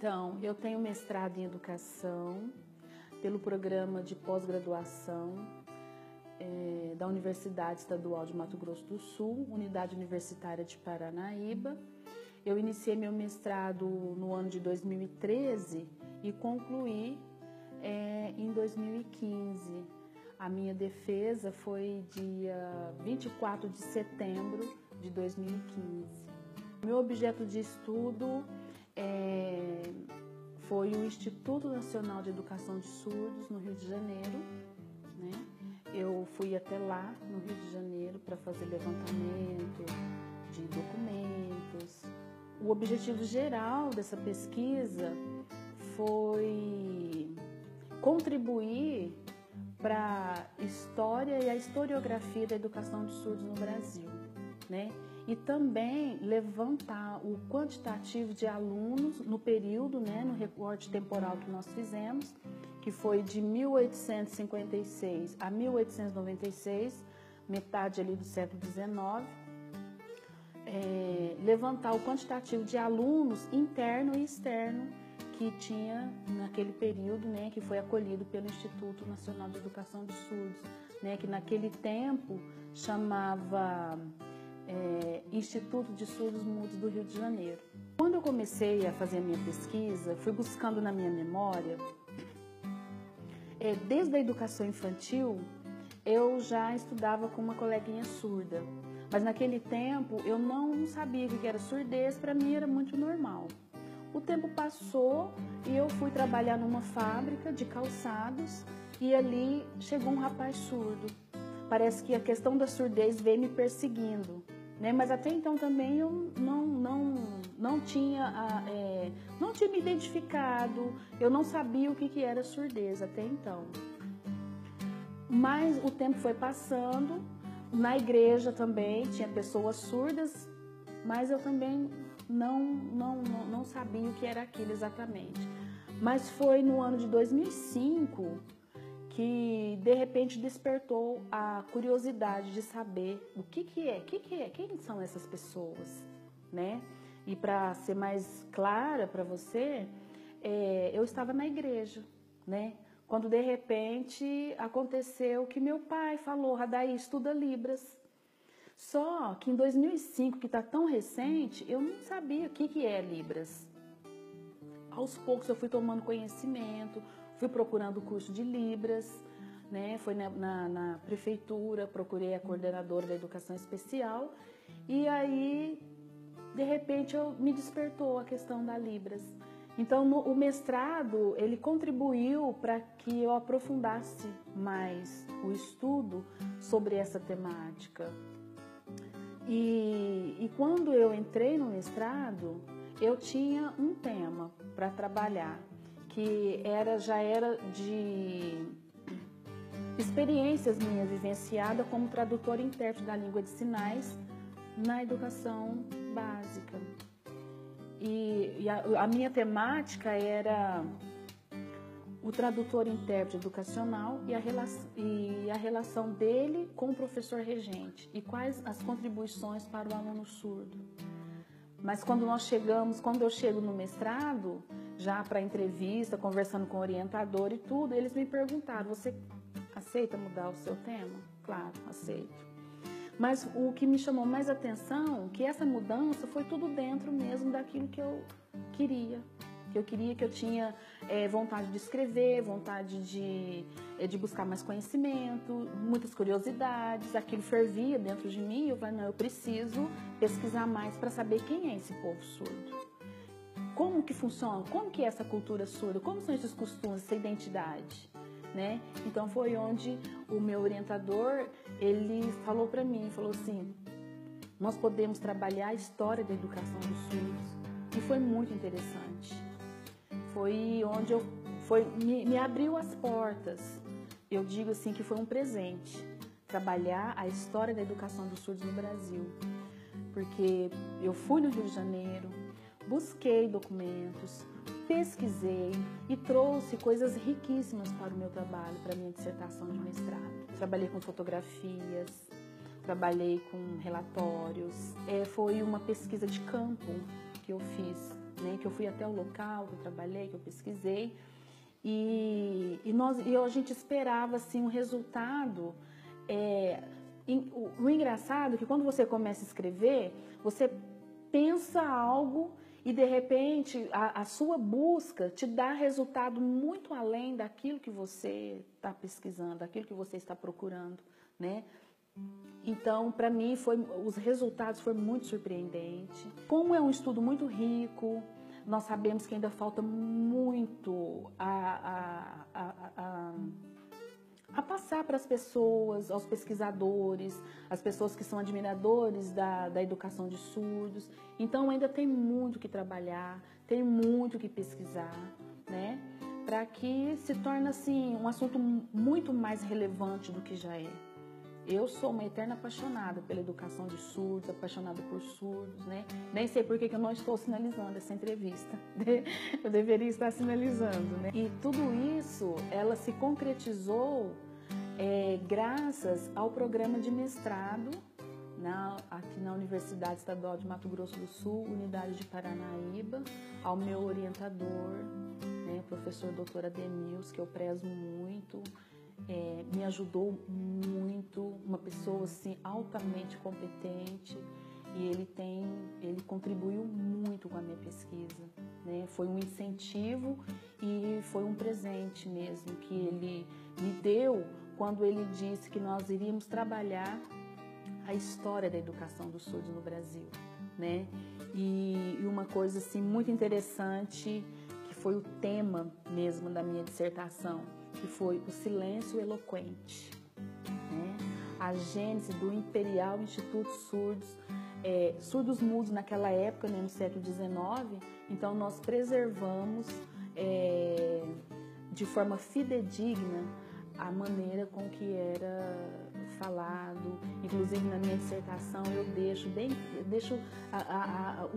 Então, eu tenho mestrado em educação pelo programa de pós-graduação da Universidade Estadual de Mato Grosso do Sul, Unidade Universitária de Paranaíba. Eu iniciei meu mestrado no ano de 2013 e concluí em 2015. A minha defesa foi dia 24 de setembro de 2015. Meu objeto de estudo foi o Instituto Nacional de Educação de Surdos, no Rio de Janeiro, né? Eu fui até lá, no Rio de Janeiro, para fazer levantamento de documentos. O objetivo geral dessa pesquisa foi contribuir para a história e a historiografia da educação de surdos no Brasil, né? E também levantar o quantitativo de alunos no período, né, no recorte temporal que nós fizemos, que foi de 1856 a 1896, metade ali do século XIX, levantar o quantitativo de alunos interno e externo que tinha naquele período, né, que foi acolhido pelo Instituto Nacional de Educação de Surdos, né, que naquele tempo chamava Instituto de Surdos Mudos do Rio de Janeiro. Quando eu comecei a fazer a minha pesquisa, fui buscando na minha memória, desde a educação infantil, eu já estudava com uma coleguinha surda, mas naquele tempo eu não sabia o que era surdez, para mim era muito normal. O tempo passou e eu fui trabalhar numa fábrica de calçados e ali chegou um rapaz surdo. Parece que a questão da surdez veio me perseguindo, né? Mas até então também eu não tinha me identificado, eu não sabia o que era surdez até então. Mas o tempo foi passando, na igreja também tinha pessoas surdas, mas eu também não sabia o que era aquilo exatamente. Mas foi no ano de 2005 que de repente despertou a curiosidade de saber o que é, quem são essas pessoas, né? E para ser mais clara para você, eu estava na igreja, né? Quando de repente aconteceu que meu pai falou: Radaí, estuda Libras. Só que em 2005, que está tão recente, eu não sabia o que é Libras. Aos poucos eu fui tomando conhecimento, fui procurando o curso de Libras, né? Foi na prefeitura, procurei a coordenadora da educação especial e aí, de repente, me despertou a questão da Libras. Então, o mestrado, ele contribuiu para que eu aprofundasse mais o estudo sobre essa temática. E quando eu entrei no mestrado, eu tinha um tema para trabalhar, que já era de experiências minhas vivenciadas como tradutor e intérprete da língua de sinais na educação básica. E a minha temática era o tradutor e intérprete educacional e a relação dele com o professor regente e quais as contribuições para o aluno surdo. Mas quando eu chego no mestrado, já para entrevista, conversando com o orientador e tudo, eles me perguntaram: você aceita mudar o seu tema? Claro, aceito. Mas o que me chamou mais atenção, que essa mudança foi tudo dentro mesmo daquilo que eu queria. Que eu tinha vontade de escrever, vontade de buscar mais conhecimento, muitas curiosidades, aquilo fervia dentro de mim. Eu falei: não, eu preciso pesquisar mais para saber quem é esse povo surdo. Como que funciona, como que é essa cultura surda, como são esses costumes, essa identidade, né? Então foi onde o meu orientador, ele falou para mim, falou assim: nós podemos trabalhar a história da educação dos surdos. E foi muito interessante. Foi onde me abriu as portas. Eu digo assim que foi um presente trabalhar a história da educação dos surdos no Brasil, porque eu fui no Rio de Janeiro, busquei documentos, pesquisei e trouxe coisas riquíssimas para o meu trabalho, para a minha dissertação de mestrado. Trabalhei com fotografias, trabalhei com relatórios, foi uma pesquisa de campo que eu fiz né, que eu fui até o local, que eu trabalhei, que eu pesquisei, e a gente esperava assim, um resultado. O engraçado é que quando você começa a escrever, você pensa algo e de repente a sua busca te dá resultado muito além daquilo que você está pesquisando, daquilo que você está procurando, né? Então, para mim, os resultados foram muito surpreendentes. Como é um estudo muito rico, nós sabemos que ainda falta muito a passar para as pessoas, aos pesquisadores, as pessoas que são admiradores da educação de surdos. Então, ainda tem muito que trabalhar, tem muito que pesquisar, né? Para que se torne assim, um assunto muito mais relevante do que já é. Eu sou uma eterna apaixonada pela educação de surdos, apaixonada por surdos, né? Nem sei por que eu não estou sinalizando essa entrevista. Eu deveria estar sinalizando, né? E tudo isso, ela se concretizou graças ao programa de mestrado aqui na Universidade Estadual de Mato Grosso do Sul, Unidade de Paranaíba, ao meu orientador, né, professor Dr. Ademils, que eu prezo muito. Me ajudou muito, uma pessoa assim altamente competente, e ele contribuiu muito com a minha pesquisa, né? Foi um incentivo e foi um presente mesmo que ele me deu quando ele disse que nós iríamos trabalhar a história da educação dos surdos no Brasil, né? E uma coisa assim muito interessante, que foi o tema mesmo da minha dissertação, que foi o silêncio eloquente, né? A gênese do Imperial Instituto Surdos Mudos naquela época, né, no século XIX. Então nós preservamos de forma fidedigna a maneira com que era falado. Inclusive na minha dissertação eu deixo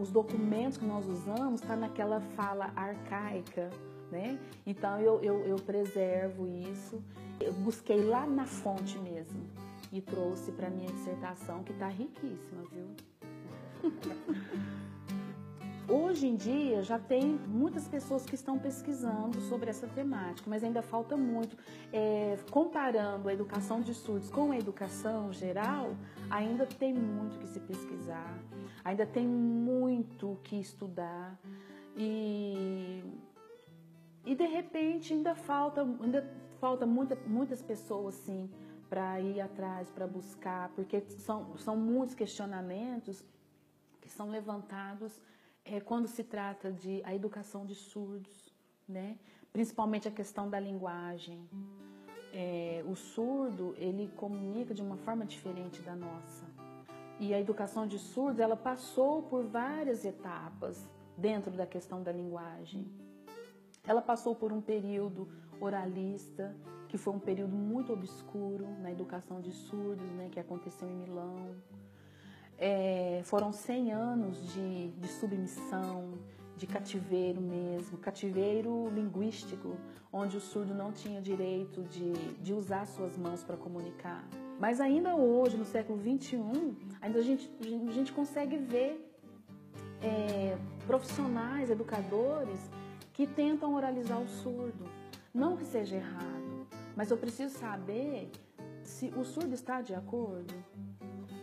os documentos que nós usamos, está naquela fala arcaica, né? Então eu preservo isso. Eu busquei lá na fonte mesmo e trouxe para minha dissertação, que está riquíssima, viu? Hoje em dia já tem muitas pessoas que estão pesquisando sobre essa temática, mas ainda falta muito. Comparando a educação de surdos com a educação geral, ainda tem muito que se pesquisar, ainda tem muito que estudar e de repente ainda falta muitas pessoas sim para ir atrás, para buscar, porque são muitos questionamentos que são levantados quando se trata de a educação de surdos, né? Principalmente a questão da linguagem. O surdo, ele comunica de uma forma diferente da nossa. E a educação de surdos, ela passou por várias etapas dentro da questão da linguagem. Ela passou por um período oralista, que foi um período muito obscuro na educação de surdos, né, que aconteceu em Milão. Foram 100 anos de submissão, de cativeiro mesmo, cativeiro linguístico, onde o surdo não tinha direito de usar suas mãos para comunicar. Mas ainda hoje, no século XXI, ainda a gente consegue ver profissionais, educadores, que tentam oralizar o surdo. Não que seja errado, mas eu preciso saber se o surdo está de acordo.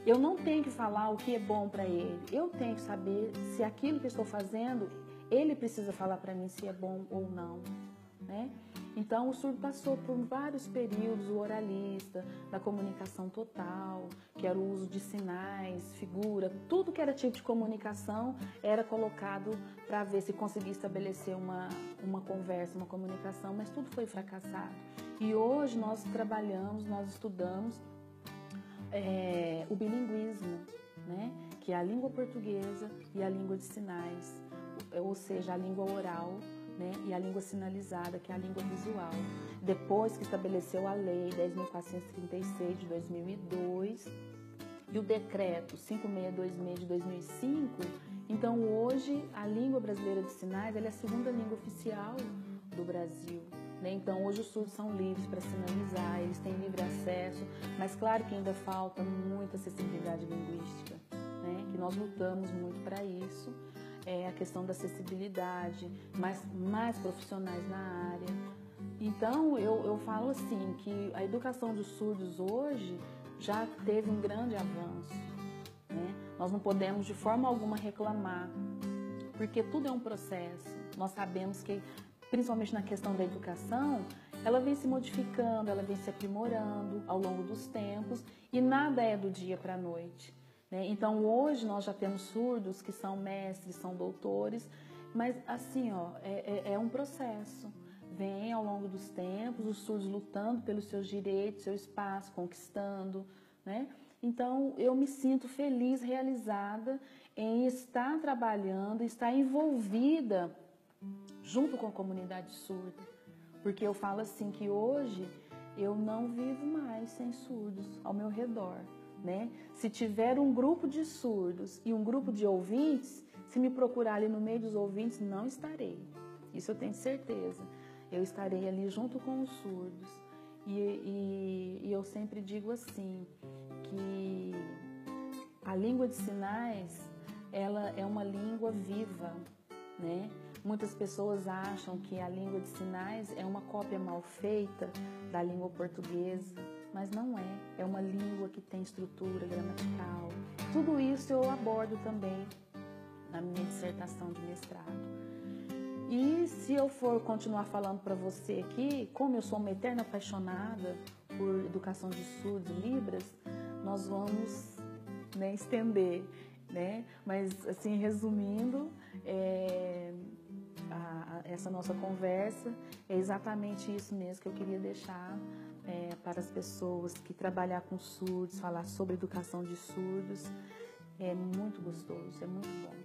Eu não tenho que falar o que é bom para ele. Eu tenho que saber se aquilo que eu estou fazendo, ele precisa falar para mim se é bom ou não, né? Então, o surdo passou por vários períodos, o oralista, da comunicação total, que era o uso de sinais, figura, tudo que era tipo de comunicação era colocado para ver se conseguia estabelecer uma conversa, uma comunicação, mas tudo foi fracassado. E hoje nós trabalhamos, nós estudamos o bilinguismo, né? Que é a língua portuguesa e a língua de sinais, ou seja, a língua oral, né? E a língua sinalizada, que é a língua visual. Depois que estabeleceu a Lei 10.436 de 2002 e o Decreto 5626 de 2005, então hoje a língua brasileira de sinais ela é a segunda língua oficial do Brasil. Então, hoje os surdos são livres para sinalizar, eles têm livre acesso, mas claro que ainda falta muita acessibilidade linguística, né? Que nós lutamos muito para isso. a questão da acessibilidade, mais profissionais na área. Então, eu falo assim, que a educação dos surdos hoje já teve um grande avanço, né? Nós não podemos de forma alguma reclamar, porque tudo é um processo. Nós sabemos que, principalmente na questão da educação, ela vem se modificando, ela vem se aprimorando ao longo dos tempos e nada é do dia para a noite, né? Então, hoje nós já temos surdos que são mestres, são doutores, mas assim, é um processo. Vem ao longo dos tempos, os surdos lutando pelos seus direitos, seu espaço, conquistando, né? Então, eu me sinto feliz, realizada em estar trabalhando, estar envolvida junto com a comunidade surda. Porque eu falo assim que hoje eu não vivo mais sem surdos ao meu redor, né? Se tiver um grupo de surdos e um grupo de ouvintes, se me procurar ali no meio dos ouvintes, não estarei. Isso eu tenho certeza. Eu estarei ali junto com os surdos. E eu sempre digo assim, que a língua de sinais, ela é uma língua viva, né? Muitas pessoas acham que a língua de sinais é uma cópia mal feita da língua portuguesa, mas não é. É uma língua que tem estrutura gramatical. Tudo isso eu abordo também na minha dissertação de mestrado. E se eu for continuar falando para você aqui, como eu sou uma eterna apaixonada por educação de surdos e libras, nós vamos, né, estender, né? Mas, assim, resumindo, essa nossa conversa é exatamente isso mesmo que eu queria deixar para as pessoas, que trabalhar com surdos, falar sobre educação de surdos, é muito gostoso, é muito bom.